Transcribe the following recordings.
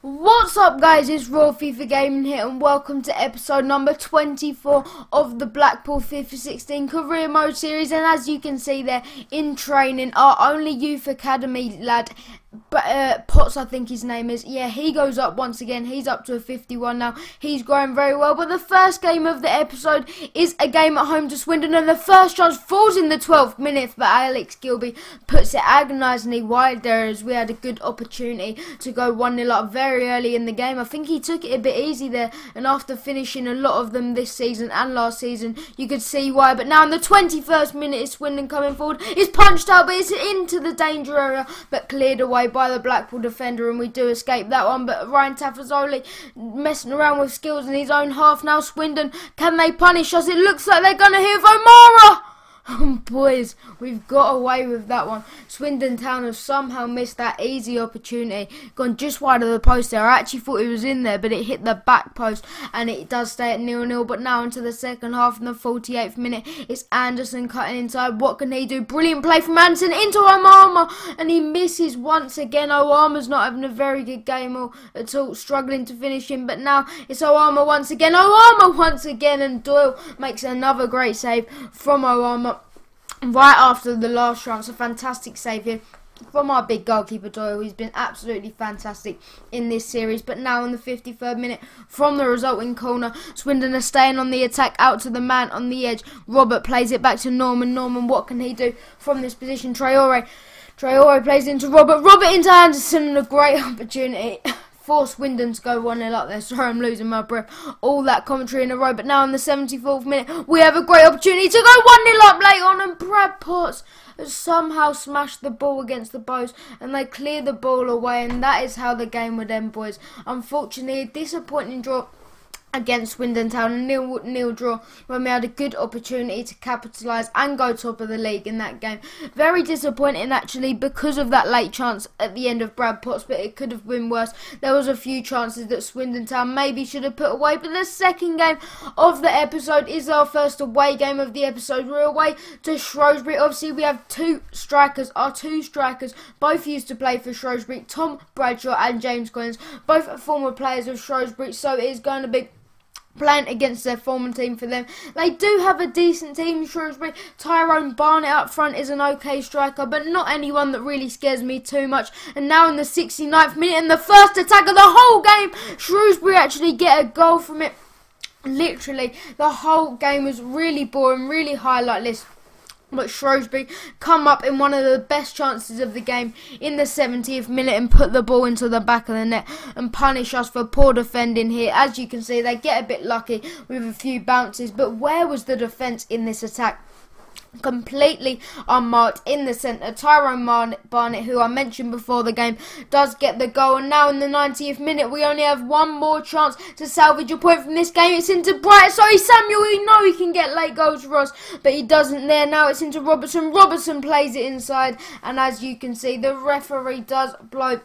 What's up guys, it's Raw FIFA Gaming here and welcome to episode number 24 of the Blackpool FIFA 16 career mode series. And as you can see there in training, our only youth academy lad, Potts I think his name is, yeah, he goes up once again. He's up to a 51 now. He's growing very well. But the first game of the episode is a game at home to Swindon, and the first chance falls in the 12th minute, but Alex Gilby puts it agonisingly wide there as we had a good opportunity to go 1-0 up very early in the game. I think he took it a bit easy there, and after finishing a lot of them this season and last season, you could see why. But now in the 21st minute is Swindon coming forward. It's punched out, but it's into the danger area, but cleared away by the Blackpool defender, and we do escape that one. But Ryan Taffazoli messing around with skills in his own half now. Swindon, can they punish us? It looks like they're going to hit Omara. Boys, we've got away with that one. Swindon Town have somehow missed that easy opportunity. Gone just wide of the post there. I actually thought it was in there, but it hit the back post, and it does stay at 0-0. But now into the second half, in the 48th minute, it's Anderson cutting inside. What can he do? Brilliant play from Anderson into Omama, and he misses once again. Oama's not having a very good game at all, struggling to finish him. But now it's Oama once again. Oama once again, and Doyle makes another great save from Oama right after the last chance. A fantastic save here from our big goalkeeper Doyle. He's been absolutely fantastic in this series. But now in the 53rd minute, from the resulting corner, Swindon are staying on the attack out to the man on the edge. Robert plays it back to Norman. Norman, what can he do from this position? Traore plays into Robert. Robert into Anderson, and a great opportunity for Swindon to go 1-0 up there. Sorry, I'm losing my breath. All that commentary in a row. But now in the 74th minute, we have a great opportunity to go 1-0 up late on, and Brad Potts has somehow smashed the ball against the post, and they clear the ball away, and that is how the game would end, boys. Unfortunately, a disappointing draw against Swindon Town, a 0-0 draw when we had a good opportunity to capitalise and go top of the league in that game. Very disappointing actually because of that late chance at the end of Brad Potts, but it could have been worse. There was a few chances that Swindon Town maybe should have put away. But the second game of the episode is our first away game of the episode. We're away to Shrewsbury. Obviously we have our two strikers both used to play for Shrewsbury, Tom Bradshaw and James Collins, both former players of Shrewsbury, so it is going to be playing against their former team for them. They do have a decent team, Shrewsbury. Tyrone Barnett up front is an okay striker, but not anyone that really scares me too much. And now in the 69th minute, and the first attack of the whole game, Shrewsbury actually get a goal from it. Literally, the whole game was really boring, really highlightless. But Shrewsbury come up in one of the best chances of the game in the 70th minute and put the ball into the back of the net and punish us for poor defending here. As you can see, they get a bit lucky with a few bounces, but where was the defence in this attack? Completely unmarked in the centre. Tyrone Barnett, who I mentioned before the game, does get the goal. And now in the 90th minute, we only have one more chance to salvage a point from this game. It's into Samuel. We know he can get late goals for us, but he doesn't there. Now it's into Robertson. Robertson plays it inside, and as you can see, the referee does blow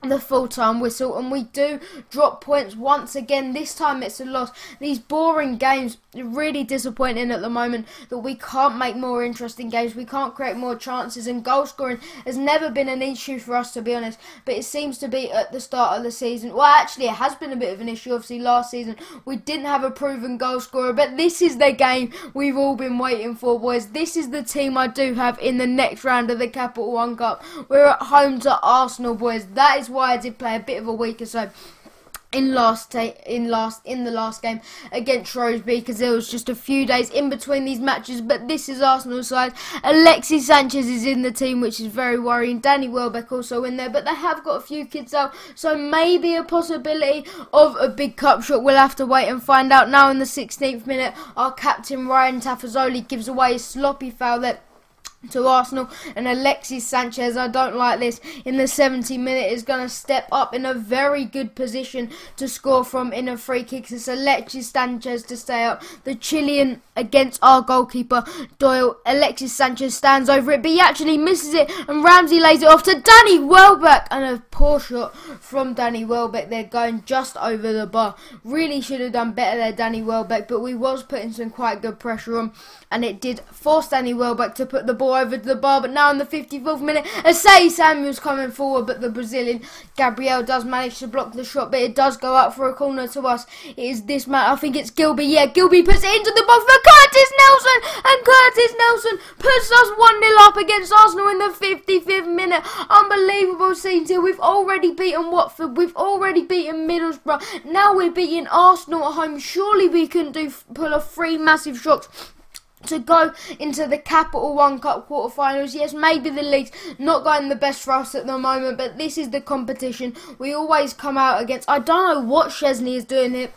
the full-time whistle, and we do drop points once again. This time it's a loss. These boring games are really disappointing at the moment, that we can't make more interesting games, we can't create more chances, and goal scoring has never been an issue for us, to be honest. But it seems to be at the start of the season. Well, actually it has been a bit of an issue. Obviously last season we didn't have a proven goal scorer, but this is the game we've all been waiting for, boys. This is the team I do have in the next round of the Capital One Cup. We're at home to Arsenal, boys. That is why I did play a bit of a week or so in the last game against Shrewsbury, because there was just a few days in between these matches. But this is Arsenal's side. Alexis Sanchez is in the team, which is very worrying. Danny Welbeck also in there, but they have got a few kids out, so maybe a possibility of a big cup shot. We'll have to wait and find out. Now in the 16th minute, our captain Ryan Taffazoli gives away a sloppy foul there to Arsenal, and Alexis Sanchez, I don't like this, in the 70th minute is going to step up in a very good position to score from in a free kick. It's Alexis Sanchez to stay up. The Chilean against our goalkeeper Doyle. Alexis Sanchez stands over it, but he actually misses it, and Ramsey lays it off to Danny Welbeck, and a poor shot from Danny Welbeck. They're going just over the bar. Really should have done better there, Danny Welbeck, but we was putting some quite good pressure on, and it did force Danny Welbeck to put the ball ball over to the bar, but now in the 54th minute, Asai Samuel's coming forward, but the Brazilian Gabriel does manage to block the shot, but it does go up for a corner to us. It is this man, I think it's Gilby, yeah, Gilby puts it into the box for Curtis Nelson, and Curtis Nelson puts us 1-0 up against Arsenal in the 55th minute. Unbelievable scenes here. We've already beaten Watford, we've already beaten Middlesbrough, now we're beating Arsenal at home. Surely we can pull off 3 massive shocks to go into the Capital One Cup quarterfinals. Yes, maybe the league's not going the best for us at the moment, but this is the competition we always come out against. I don't know what Szczesny is doing here,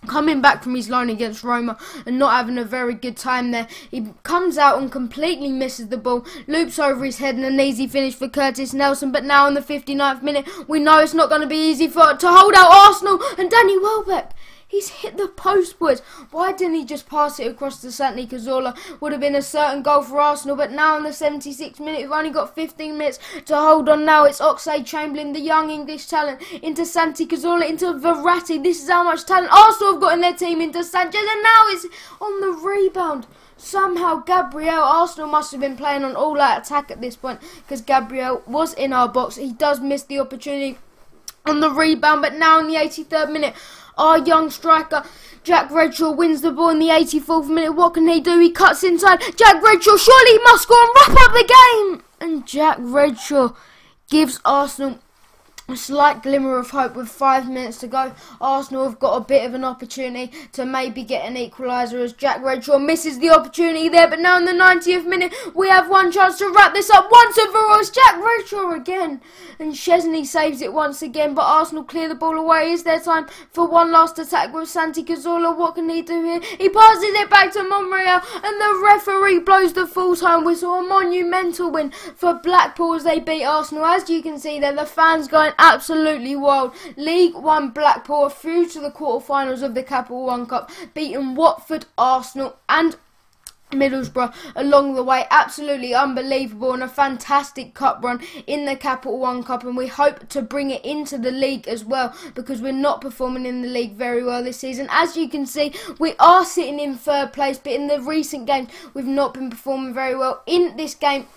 coming back from his loan against Roma and not having a very good time there. He comes out and completely misses the ball, loops over his head, and an easy finish for Curtis Nelson. But now in the 59th minute, we know it's not going to be easy to hold out Arsenal, and Danny Welbeck, he's hit the post, boys. Why didn't he just pass it across to Santi Cazorla? Would have been a certain goal for Arsenal. But now in the 76th minute, we've only got 15 minutes to hold on now. It's Oxlade-Chamberlain, the young English talent, into Santi Cazorla, into Verratti. This is how much talent Arsenal have got in their team, into Sanchez. And now it's on the rebound. Somehow Gabriel, Arsenal must have been playing on all-out attack at this point, because Gabriel was in our box. He does miss the opportunity on the rebound. But now in the 83rd minute, our young striker, Jack Redshaw, wins the ball in the 84th minute. What can he do? He cuts inside. Jack Redshaw, surely he must score and wrap up the game. And Jack Redshaw gives Arsenal a slight glimmer of hope with 5 minutes to go. Arsenal have got a bit of an opportunity to maybe get an equaliser as Jack Redshaw misses the opportunity there. But now in the 90th minute, we have one chance to wrap this up once and for all. It's Jack Redshaw again. And Szczesny saves it once again, but Arsenal clear the ball away. Is there time for one last attack with Santi Cazorla? What can he do here? He passes it back to Monreal, and the referee blows the full-time whistle. A monumental win for Blackpool as they beat Arsenal. As you can see there, the fans going absolutely wild. League One Blackpool are through to the quarterfinals of the Capital One Cup, beating Watford, Arsenal and Middlesbrough along the way. Absolutely unbelievable, and a fantastic cup run in the Capital One Cup, and we hope to bring it into the league as well, because we're not performing in the league very well this season. As you can see, we are sitting in 3rd place, but in the recent games we've not been performing very well. In this game,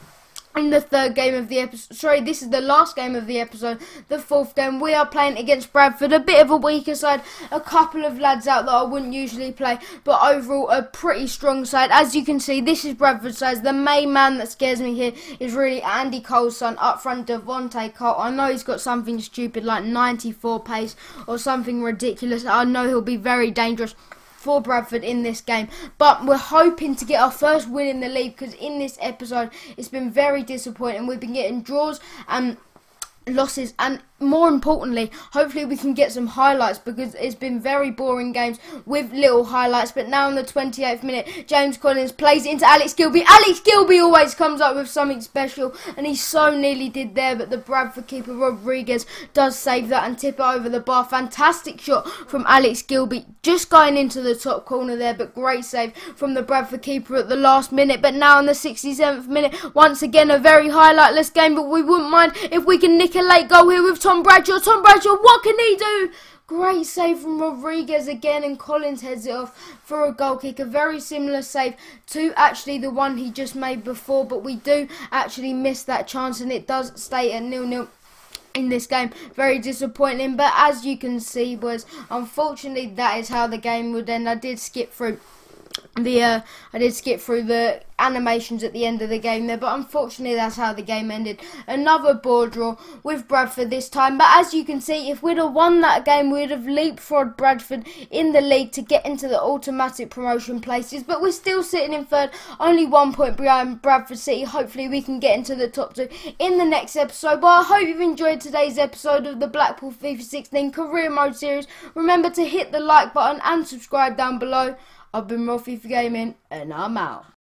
in the 3rd game of the episode, sorry, this is the last game of the episode, the 4th game, we are playing against Bradford, a bit of a weaker side, a couple of lads out that I wouldn't usually play, but overall a pretty strong side. As you can see, this is Bradford's side. The main man that scares me here is really Andy Cole's son, up front Devontae Cole. I know he's got something stupid like 94 pace or something ridiculous. I know he'll be very dangerous for Bradford in this game, but we're hoping to get our first win in the league, because in this episode it's been very disappointing. We've been getting draws and losses, and more importantly, hopefully we can get some highlights, because it's been very boring games with little highlights. But now in the 28th minute, James Collins plays it into Alex Gilby. Alex Gilby always comes up with something special, and he so nearly did there, but the Bradford keeper Rodriguez does save that and tip it over the bar. Fantastic shot from Alex Gilby, just going into the top corner there, but great save from the Bradford keeper at the last minute. But now in the 67th minute, once again a very highlightless game, but we wouldn't mind if we can nick a late goal here with Tom Bradshaw. Tom Bradshaw, what can he do? Great save from Rodriguez again, and Collins heads it off for a goal kick. A very similar save to actually the one he just made before, but we do actually miss that chance, and it does stay at 0-0 in this game. Very disappointing, but as you can see, boys, unfortunately that is how the game would end. I did skip through the animations at the end of the game there, but unfortunately that's how the game ended. Another ball draw with Bradford this time, but as you can see, if we'd have won that game, we'd have leapfrogged Bradford in the league to get into the automatic promotion places. But we're still sitting in 3rd, only 1 point behind Bradford City. Hopefully we can get into the top 2 in the next episode. But I hope you've enjoyed today's episode of the Blackpool FIFA 16 Career Mode series. Remember to hit the like button and subscribe down below. I've been Raw FIFA Gaming, and I'm out.